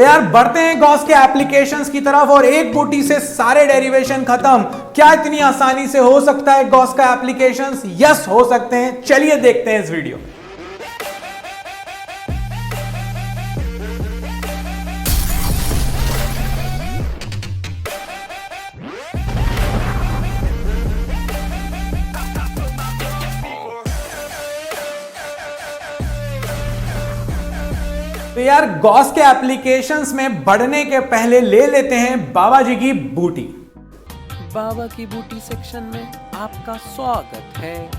तो यार बढ़ते हैं गॉस के एप्लीकेशंस की तरफ और एक बूटी से सारे डेरिवेशन खत्म। क्या इतनी आसानी से हो सकता है गॉस का एप्लीकेशंस? यस हो सकते हैं। चलिए देखते हैं इस वीडियो। तो यार गॉस के एप्लीकेशंस में बढ़ने के पहले ले लेते हैं बाबा जी की बूटी। बाबा की बूटी सेक्शन में आपका स्वागत है।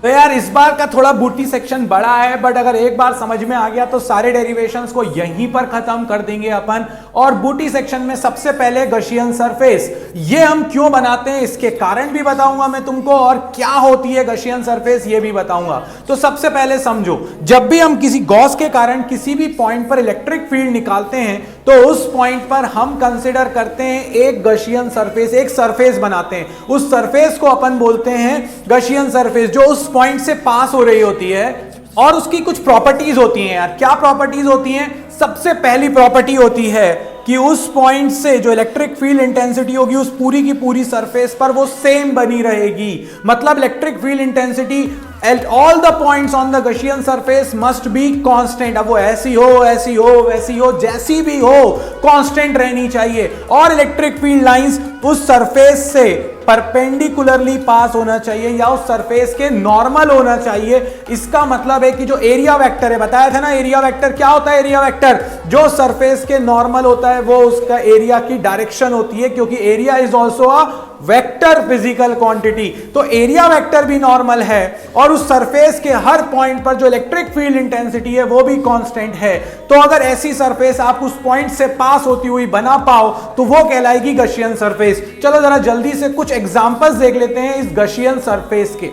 तो यार इस बार का थोड़ा बूटी सेक्शन बड़ा है, बट अगर एक बार समझ में आ गया तो सारे डेरिवेशंस को यहीं पर खत्म कर देंगे अपन। और बूटी सेक्शन में सबसे पहले गॉसियन सरफेस, ये हम क्यों बनाते हैं इसके कारण भी बताऊंगा मैं तुमको, और क्या होती है गॉसियन सरफेस ये भी बताऊंगा। तो सबसे पहले समझो, जब भी हम किसी गॉस के कारण किसी भी पॉइंट पर इलेक्ट्रिक फील्ड निकालते हैं तो उस पॉइंट पर हम कंसिडर करते हैं एक गॉसियन सरफेस, एक सरफेस बनाते हैं। उस सरफेस को अपन बोलते हैं गॉसियन सरफेस, जो उस पॉइंट से पास हो रही होती है। और उसकी कुछ प्रॉपर्टीज होती हैं यार। क्या प्रॉपर्टीज होती हैं? सबसे पहली प्रॉपर्टी होती है कि उस पॉइंट से जो इलेक्ट्रिक फील्ड इंटेंसिटी होगी उस पूरी की पूरी सरफेस पर वो सेम बनी रहेगी। मतलब electric field intensity at all the points on the Gaussian surface must be constant. अब वो ऐसी हो, ऐसी हो, वैसी हो, जैसी भी हो, कांस्टेंट रहनी चाहिए। और इलेक्ट्रिक फील्ड लाइंस उस सरफेस से परपेंडिकुलरली पास होना चाहिए या उस सरफेस के नॉर्मल होना चाहिए। इसका मतलब है कि जो एरिया वेक्टर है, बताया था ना एरिया वेक्टर क्या होता है? एरिया वेक्टर जो सरफेस के नॉर्मल होता है वो उसका एरिया की डायरेक्शन होती है, क्योंकि area is also a vector physical quantity. तो एरिया वेक्टर भी नॉर्मल है और उस सरफेस के हर पॉइंट पर जो इलेक्ट्रिक फील्ड इंटेंसिटी है वो भी कांस्टेंट है। तो अगर ऐसी सरफेस आप उस पॉइंट से पास होती हुई बना पाओ तो वो कहलाएगी गॉसियन सरफेस। चलो जरा जल्दी से कुछ एग्जांपल्स देख लेते हैं इस गॉसियन सरफेस के।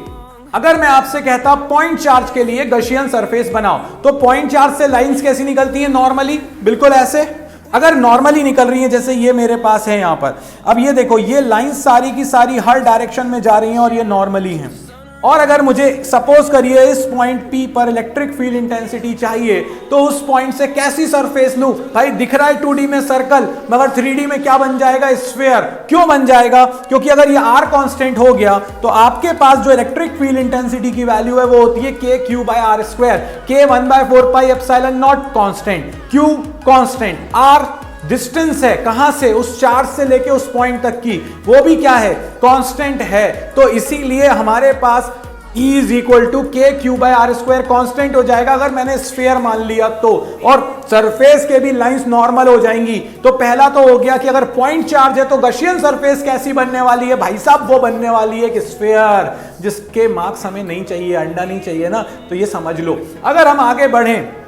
अगर मैं आपसे कहता पॉइंट चार्ज के लिए गॉसियन सरफेस बनाओ, तो पॉइंट चार्ज से लाइंस कैसी निकलती हैं? नॉर्मली, बिल्कुल ऐसे। अगर नॉर्मली निकल रही है जैसे ये मेरे पास है यहां पर, अब ये देखो ये लाइंस सारी की सारी हर डायरेक्शन में जा रही हैं और ये नॉर्मली हैं। और अगर मुझे सपोज करिए इस पॉइंट P पर इलेक्ट्रिक फील्ड इंटेंसिटी चाहिए तो उस पॉइंट से कैसी सरफेस लूं? भाई दिख रहा है 2D में सर्कल, मगर 3D में क्या बन जाएगा? स्फीयर। क्यों बन जाएगा? क्योंकि अगर ये R कांस्टेंट हो गया तो आपके पास जो इलेक्ट्रिक फील्ड इंटेंसिटी की वैल्यू है वो होती है KQ/R²। K 1/4πε0 constant, Q constant, R distance है कहां से, उस चार्ज से लेके उस पॉइंट तक की, वो भी क्या है? कांस्टेंट है। तो इसीलिए हमारे पास E is equal to KQ/R² constant हो जाएगा अगर मैंने स्फीयर मान लिया तो। और सरफेस के भी लाइंस नॉर्मल हो जाएंगी। तो पहला तो हो गया कि अगर पॉइंट चार्ज है तो गॉसियन सरफेस कैसी बनने वाली है? भाई साहब वो बनने वाली है कि स्फीयर, जिसके मार्क्स हमें नहीं चाहिए, अंडा नहीं चाहिए ना, तो ये समझ लो। अगर हम आगे बढ़ें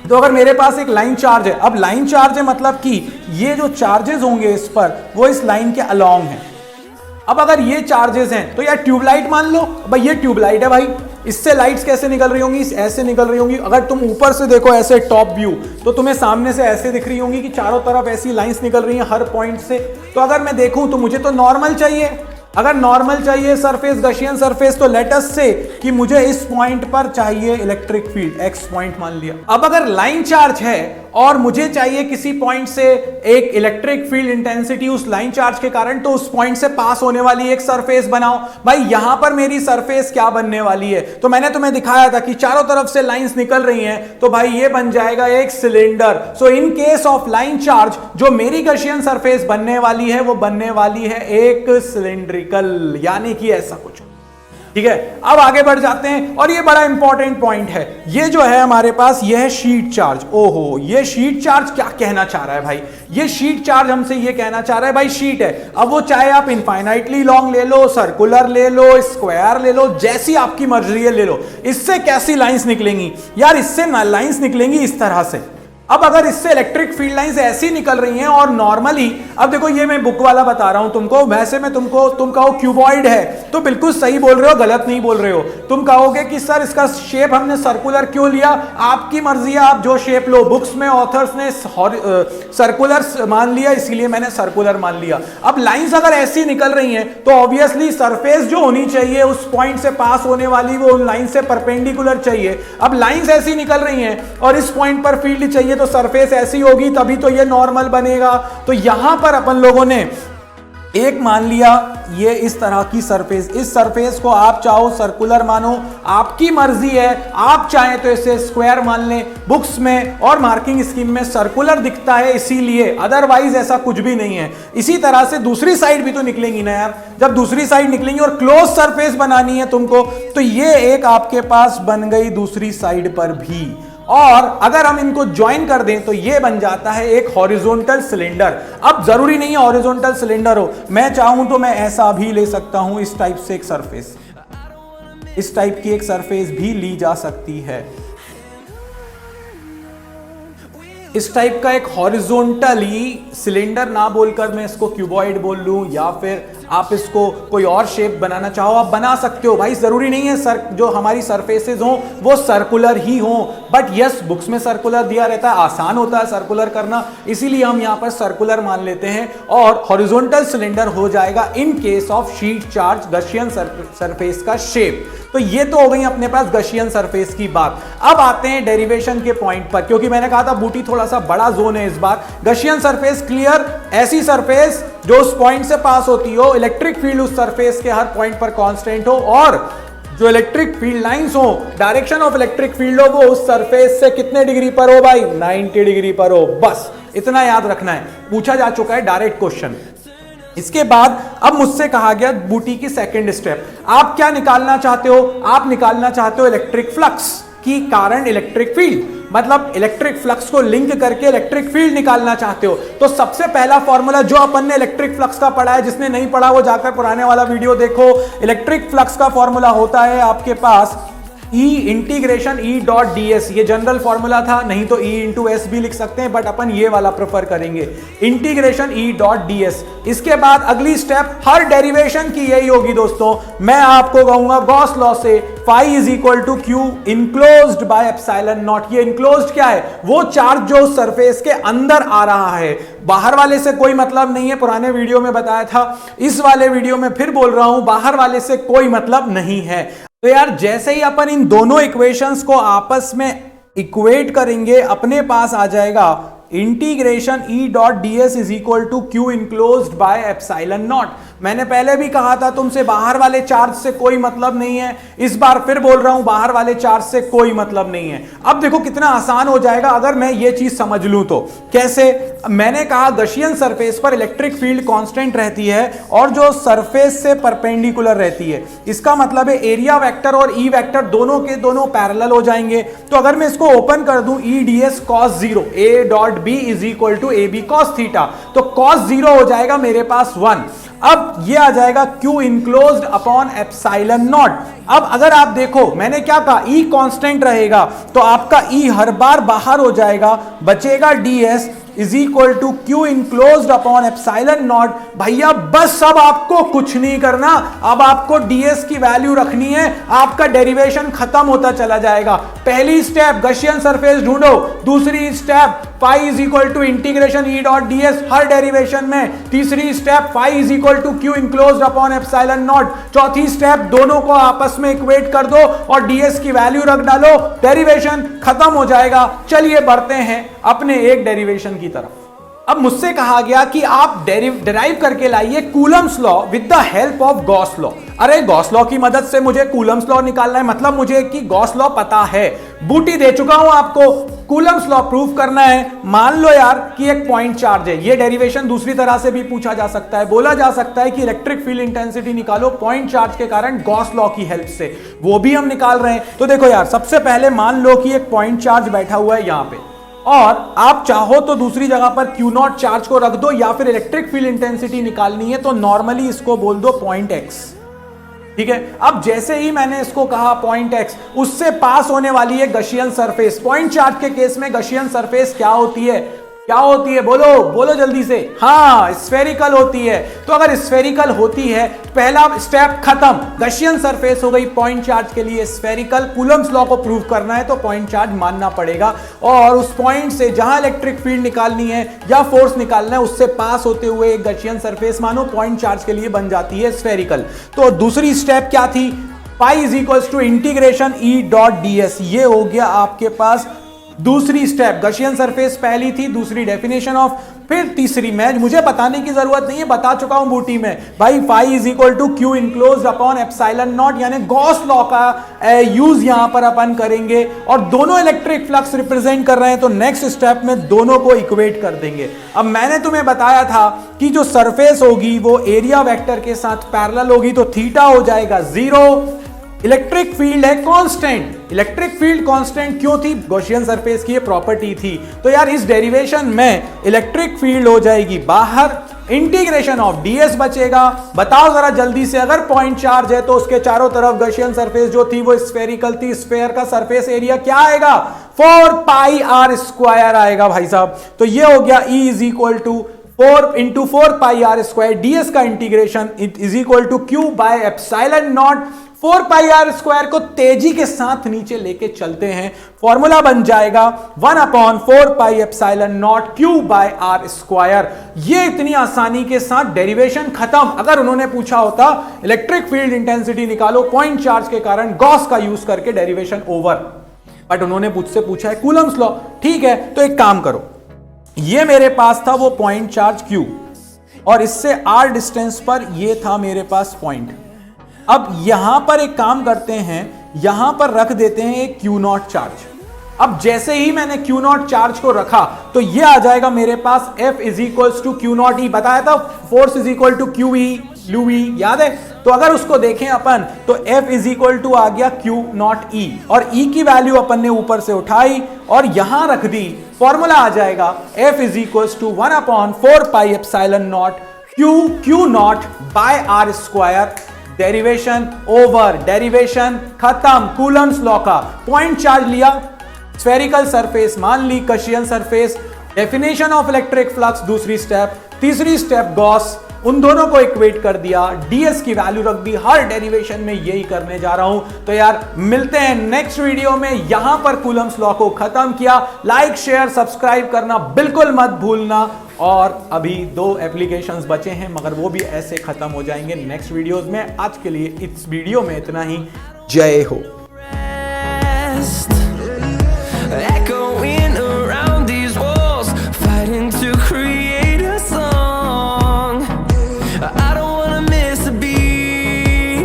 तो अगर मेरे पास एक लाइन चार्ज है, अब लाइन चार्ज है मतलब कि ये जो चार्जेस होंगे इस पर वो इस लाइन के अलोंग हैं। अब अगर ये चार्जेस हैं तो यार ट्यूबलाइट मान लो, भाई ये ट्यूबलाइट है, भाई इससे लाइट्स कैसे निकल रही होंगी? ऐसे निकल रही होंगी। अगर तुम ऊपर से देखो ऐसे टॉप व्यू तो तुम्हें सामने से ऐसे दिख रही होंगी कि चारों तरफ ऐसी लाइंस निकल रही हैं हर पॉइंट से। तो अगर मैं देखूं तो मुझे तो नॉर्मल चाहिए। अगर नॉर्मल चाहिए सरफेस, गॉसियन सरफेस, तो लेट अस से कि मुझे इस पॉइंट पर चाहिए इलेक्ट्रिक फील्ड, x पॉइंट मान लिया। अब अगर लाइन चार्ज है और मुझे चाहिए किसी पॉइंट से एक इलेक्ट्रिक फील्ड इंटेंसिटी उस लाइन चार्ज के कारण, तो उस पॉइंट से पास होने वाली एक सरफेस बनाओ। भाई यहां पर मेरी सरफेस क्या बनने वाली है? तो मैंने तुम्हें दिखाया था कि चारों तरफ से लाइंस निकल रही हैं, तो भाई ये बन जाएगा एक cylinder. So in case of line charge जो मेरी गॉसियन सरफेस बनने वाली है वो बनने वाली है एक सिलेंड्रिकल, यानी कि ऐसा कुछ। ठीक है, अब आगे बढ़ जाते हैं और ये बड़ा इंपॉर्टेंट पॉइंट है। ये जो है हमारे पास ये है शीट चार्ज। ओहो, ये शीट चार्ज क्या कहना चाह रहा है भाई? ये शीट चार्ज हमसे ये कहना चाह रहा है भाई शीट है। अब वो चाहे आप इनफाइनाइटली लॉन्ग ले लो, सर्कुलर ले लो, स्क्वायर ले लो, जैसी आपकी मर्जी है ले लो। इससे कैसी लाइंस निकलेंगी? यार इससे लाइंस निकलेंगी इस तरह से। अब अगर इससे इलेक्ट्रिक फील्ड लाइंस ऐसी निकल रही हैं और नॉर्मली, अब देखो ये मैं बुक वाला बता रहा हूं तुमको, वैसे मैं तुमको, तुम कहो क्यूबॉइड है तो बिल्कुल सही बोल रहे हो, गलत नहीं बोल रहे हो। तुम कहोगे कि सर इसका शेप हमने सर्कुलर क्यों लिया? आपकी मर्जी है, आप जो शेप लो। बुक्स में ऑथर्स ने सर्कुलर मान लिया, इसीलिए मैंने सर्कुलर मान लिया। अब लाइंस अगर ऐसी निकल रही हैं तो ऑब्वियसली सरफेस जो होनी चाहिए उस पॉइंट से पास होने वाली वो लाइन से परपेंडिकुलर चाहिए। अब लाइंस ऐसी निकल रही हैं और इस पॉइंट पर फील्ड चाहिए तो सरफेस ऐसी होगी, तभी तो ये नॉर्मल बनेगा। तो यहां पर अपन लोगों ने एक मान लिया ये इस तरह की सरफेस, इस सरफेस को आप चाहो सर्कुलर मानो, आपकी मर्जी है। आप चाहें तो इसे स्क्वायर मान लें, बुक्स में और मार्किंग स्कीम में सर्कुलर दिखता है इसीलिए, अदरवाइज ऐसा कुछ भी नहीं है। इसी तरह से दूसरी साइड भी तो निकलेंगी ना यार, जब दूसरी साइड निकलेंगी और क्लोज सरफेस बनानी है तुमको, तो ये एक आपके पास बन गई दूसरी साइड पर भी। और अगर हम इनको ज्वाइन कर दें तो ये बन जाता है एक हॉरिजॉन्टल सिलेंडर। अब जरूरी नहीं है हॉरिजॉन्टल सिलेंडर हो, मैं चाहूं तो मैं ऐसा भी ले सकता हूं, इस टाइप से एक सरफेस, इस टाइप की एक सरफेस भी ली जा सकती है। इस टाइप का एक हॉरिजॉन्टली सिलेंडर ना बोलकर मैं इसको क्यूबॉइड बोल लूं, या फिर आप इसको कोई और शेप बनाना चाहो आप बना सकते हो भाई, जरूरी नहीं है जो हमारी सरफेसेस हो वो सर्कुलर ही हो। बट यस, बुक्स में सर्कुलर दिया रहता है, आसान होता है सर्कुलर करना, इसीलिए हम यहां पर सर्कुलर मान लेते हैं। और हॉरिजॉन्टल सिलेंडर हो जाएगा in case of sheet charge Gaussian surface का शेप। तो ये तो हो गई अपने पास गशियन सरफेस की बात। अब आते हैं डेरिवेशन के पॉइंट पर, क्योंकि मैंने कहा था बूटी थोड़ा सा बड़ा जोन है इस बार। गशियन सरफेस क्लियर, ऐसी सरफेस जो उस पॉइंट से पास होती हो, इलेक्ट्रिक फील्ड उस सरफेस के हर पॉइंट पर कांस्टेंट हो, और जो इलेक्ट्रिक फील्ड लाइंस हो, डायरेक्शन ऑफ इलेक्ट्रिक फील्ड हो, वो उस सरफेस से कितने डिग्री पर हो भाई, 90 डिग्री पर हो। बस इतना याद रखना है, पूछा जा चुका है डायरेक्ट क्वेश्चन। इसके बाद अब मुझसे कहा गया बूटी की सेकंड स्टेप, आप क्या निकालना चाहते हो? आप निकालना चाहते हो इलेक्ट्रिक फ्लक्स की कारण इलेक्ट्रिक फील्ड, मतलब इलेक्ट्रिक फ्लक्स को लिंक करके इलेक्ट्रिक फील्ड निकालना चाहते हो। तो सबसे पहला फॉर्मूला जो अपन ने इलेक्ट्रिक फ्लक्स का पढ़ा है, जिसने नहीं पढ़ा वो जाकर पुराने वाला वीडियो देखो। इलेक्ट्रिक फ्लक्स का फॉर्मूला होता है आपके पास E integration E dot ds, ये जनरल फॉर्मूला था, नहीं तो E इंटू एस भी लिख सकते हैं, बट अपन ये वाला प्रेफर करेंगे, इंटीग्रेशन E डॉट ds। इसके बाद अगली स्टेप हर डेरिवेशन की यही होगी दोस्तों, मैं आपको कहूंगा गॉस लॉ से phi is equal to Q enclosed by epsilon naught. ये इनक्लोज्ड क्या है? वो चार्ज जो सरफेस के अंदर आ रहा है, बाहर वाले से कोई मतलब नहीं है, पुराने वीडियो में बताया था, इस वाले वीडियो में फिर बोल रहा हूं, बाहर वाले से कोई मतलब नहीं है। तो यार जैसे ही अपन इन दोनों इक्वेशंस को आपस में इक्वेट करेंगे, अपने पास आ जाएगा integration E dot ds is equal to Q enclosed by epsilon naught. मैंने पहले भी कहा था तुमसे बाहर वाले चार्ज से कोई मतलब नहीं है, इस बार फिर बोल रहा हूं बाहर वाले चार्ज से कोई मतलब नहीं है। अब देखो कितना आसान हो जाएगा अगर मैं ये चीज समझ लूं तो। कैसे? मैंने कहा गशियन सरफेस पर इलेक्ट्रिक फील्ड कांस्टेंट रहती है और जो सरफेस से परपेंडिकुलर रहती है, इसका मतलब है एरिया वेक्टर और ई वेक्टर दोनों के दोनों पैरेलल हो जाएंगे। तो अगर मैं इसको ओपन कर दूं E ds cos 0 A dot b is equal to A B cos theta, तो cos 0 हो जाएगा मेरे पास 1। अब ये आ जाएगा Q enclosed upon epsilon not. अब अगर आप देखो मैंने क्या कहा, E कांस्टेंट रहेगा तो आपका E हर बार बाहर हो जाएगा, बचेगा ds is equal to Q enclosed upon epsilon naught. भैया बस अब आपको कुछ नहीं करना, अब आपको ds की वैल्यू रखनी है, आपका डेरिवेशन खत्म होता चला जाएगा। पहली स्टेप गशियन सरफेस ढूंढो, दूसरी step phi is equal to integration E dot ds हर डेरिवेशन में, तीसरी step phi is equal to Q enclosed upon epsilon naught, चौथी स्टेप दोनों को आपस में इक्वेट कर दो और ds की वैल्यू रख डालो, डेरिवेशन खत्म हो जाएगा। चलिए बढ़ते हैं अपने एक डेरिवेशन की तरफ। अब मुझसे कहा गया कि आप डेराइव करके लाइए Coulomb's law with the help of Gauss law. अरे गॉस लॉ की मदद से मुझे कूलम्स लॉ निकालना है, मतलब मुझे कि गॉस लॉ पता है, बूटी दे चुका हूं आपको, कूलम्स लॉ प्रूफ करना है। मान लो यार कि एक पॉइंट चार्ज है, ये डेरिवेशन दूसरी तरह से भी पूछा जा सकता है, बोला जा सकता है कि इलेक्ट्रिक फील्ड इंटेंसिटी निकालो पॉइंट चार्ज के कारण गॉस लॉ की हेल्प से, वो भी हम निकाल रहे हैं। तो देखो यार, सबसे पहले मान लो कि एक पॉइंट चार्ज बैठा हुआ है यहां पे, और आप चाहो तो दूसरी जगह पर क्यू नॉट चार्ज को रख दो, या फिर इलेक्ट्रिक फील्ड इंटेंसिटी निकालनी है तो नॉर्मली इसको बोल दो पॉइंट एक्स। ठीक है, अब जैसे ही मैंने इसको कहा पॉइंट एक्स, उससे पास होने वाली है गशियन सरफेस। पॉइंट चार्ज के केस में गशियन सरफेस क्या होती है? क्या होती है? बोलो बोलो जल्दी से। हाँ, स्फेरिकल होती है। तो अगर स्फेरिकल होती है, पहला स्टेप खत्म, गशियन सरफेस हो गई पॉइंट चार्ज के लिए स्फेरिकल। कूलम्स लॉ को प्रूव करना है तो पॉइंट चार्ज मानना पड़ेगा, और उस पॉइंट से जहां इलेक्ट्रिक फील्ड निकालनी है या फोर्स निकालना है, उससे पास होते हुए एक गशियन सरफेस मानो पॉइंट चार्ज के लिए बन जाती है स्फेरिकल। तो दूसरी स्टेप क्या थी? Pi is equals to integration E dot ds। ये हो गया आपके पास दूसरी स्टेप गशियन सरफेस पहली थी, दूसरी डेफिनेशन ऑफ, फिर तीसरी मैच। मुझे बताने की जरूरत नहीं है, बता चुका हूं बूटी में भाई, phi is equal to Q enclosed upon epsilon naught, यानी गॉस लॉ का यूज यहां पर अपन करेंगे और दोनों इलेक्ट्रिक फ्लक्स रिप्रेजेंट कर रहे हैं तो नेक्स्ट स्टेप में दोनों को इक्वेट कर देंगे। अब मैंने तुम्हें बताया था कि जो सरफेस होगी वो एरिया वेक्टर के साथ पैरेलल होगी तो थीटा हो जाएगा 0। इलेक्ट्रिक फील्ड है कांस्टेंट, इलेक्ट्रिक फील्ड कांस्टेंट क्यों थी? गॉसियन सरफेस की ये प्रॉपर्टी थी। तो यार इस डेरिवेशन में इलेक्ट्रिक फील्ड हो जाएगी बाहर, इंटीग्रेशन ऑफ ds बचेगा। बताओ जरा जल्दी से, अगर पॉइंट चार्ज है तो उसके चारों तरफ गॉसियन सरफेस जो थी वो स्फेरिकल थी, स्फेयर का सरफेस एरिया क्या आएगा? 4 पाई आर स्क्वायर आएगा भाई साहब। तो ये हो गया E is equal to 4 into 4 pi R square, ds का integration is equal to Q by epsilon naught. 4 pi R square को तेजी के साथ नीचे लेके चलते हैं, फॉर्मूला बन जाएगा 1 upon 4 pi epsilon naught Q by R square. ये इतनी आसानी के साथ डेरिवेशन खत्म। अगर उन्होंने पूछा होता इलेक्ट्रिक फील्ड इंटेंसिटी निकालो पॉइंट चार्ज के कारण गॉस का यूज करके, डेरिवेशन ओवर। बट उन्होंने मुझसे पूछा है कूलम्स लॉ। ठीक है, तो एक काम करो, ये मेरे पास था वो पॉइंट चार्ज Q और इससे r डिस्टेंस पर ये था मेरे पास पॉइंट। अब यहां पर एक काम करते हैं, यहां पर रख देते हैं एक Q0 चार्ज। अब जैसे ही मैंने Q0 चार्ज को रखा तो ये आ जाएगा मेरे पास F is equals to Q0 E। बताया था force is equal to QE, लुई, याद है? तो अगर उसको देखें अपन तो F इज इक्वल टू आ गया Q0 E और E की वैल्यू अपन ने ऊपर से उठाई और यहां रख दी, फॉर्मूला आ जाएगा F is equals to 1 upon 4 pi epsilon naught Q0 by R square. Derivation over, derivation खत्म। कूलम्स लॉ का पॉइंट चार्ज लिया, स्फेरिकल सरफेस मान ली, Gaussian surface, definition of electric flux दूसरी स्टेप, तीसरी स्टेप गॉस, उन दोनों को इक्वेट कर दिया, ds की वैल्यू रख दी। हर डेरिवेशन में यही करने जा रहा हूं। तो यार मिलते हैं नेक्स्ट वीडियो में। यहां पर कूलम्स लॉ को खत्म किया। लाइक शेयर सब्सक्राइब करना बिल्कुल मत भूलना। और अभी 2 एप्लीकेशंस बचे हैं मगर वो भी ऐसे खत्म हो जाएंगे नेक्स्ट वीडियोस में। आज के लिए इस वीडियो में इतना ही। जय हो।